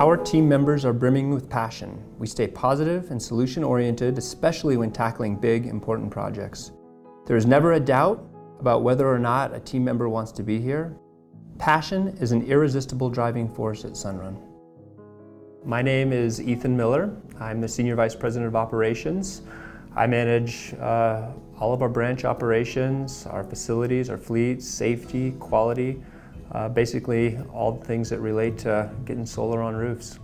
Our team members are brimming with passion. We stay positive and solution-oriented, especially when tackling big, important projects. There is never a doubt about whether or not a team member wants to be here. Passion is an irresistible driving force at Sunrun. My name is Ethan Miller. I'm the Senior Vice President of Operations. I manage all of our branch operations, our facilities, our fleets, safety, quality, basically all the things that relate to getting solar on roofs.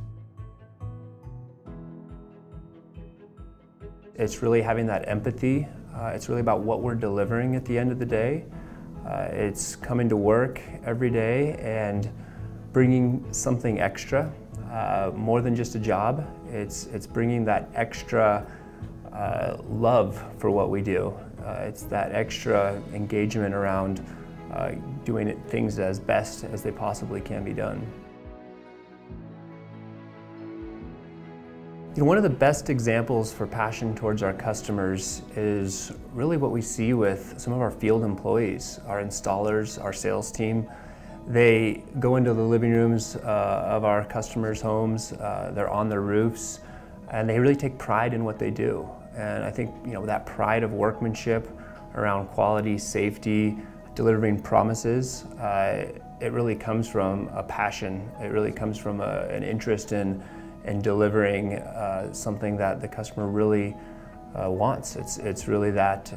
It's really having that empathy. It's really about what we're delivering at the end of the day. It's coming to work every day and bringing something extra, more than just a job. It's bringing that extra love for what we do. It's that extra engagement around doing things as best as they possibly can be done. You know, one of the best examples for passion towards our customers is really what we see with some of our field employees, our installers, our sales team. They go into the living rooms of our customers' homes, they're on their roofs, and they really take pride in what they do. And I think, you know, that pride of workmanship around quality, safety, delivering promises, it really comes from a passion. It really comes from an interest in delivering something that the customer really wants. It's really that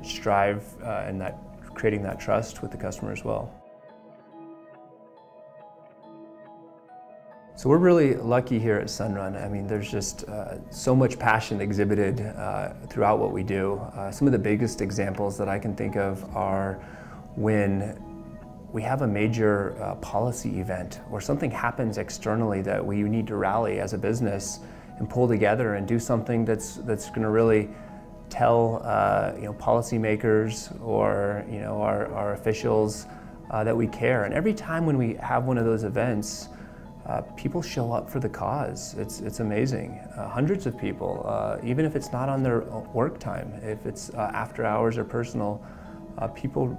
strive and that creating that trust with the customer as well. So we're really lucky here at Sunrun. I mean, there's just so much passion exhibited throughout what we do. Some of the biggest examples that I can think of are when we have a major policy event or something happens externally that we need to rally as a business and pull together and do something that's going to really tell policymakers or our officials that we care. And every time when we have one of those events, people show up for the cause. It's amazing. Hundreds of people, even if it's not on their work time, if it's after hours or personal, people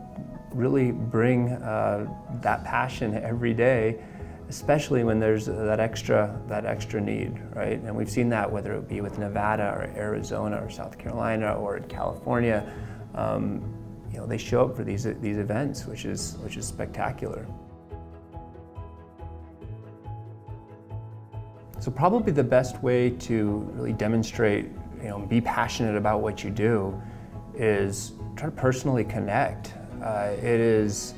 really bring that passion every day, especially when there's that extra need, right? And we've seen that whether it be with Nevada or Arizona or South Carolina or in California. They show up for these events, which is spectacular. So probably the best way to really demonstrate, be passionate about what you do is try to personally connect. It is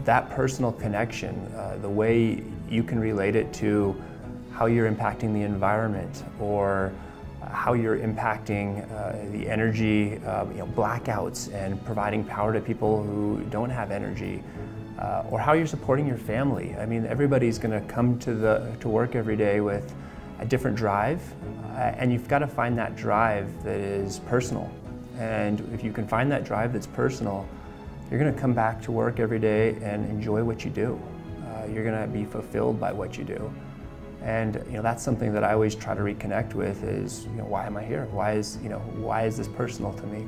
that personal connection, the way you can relate it to how you're impacting the environment or how you're impacting the energy, blackouts and providing power to people who don't have energy. Or how you're supporting your family. I mean, everybody's going to come to work every day with a different drive, and you've got to find that drive that is personal. And if you can find that drive that's personal, you're going to come back to work every day and enjoy what you do. You're going to be fulfilled by what you do. And that's something that I always try to reconnect with is, why am I here? Why is this personal to me?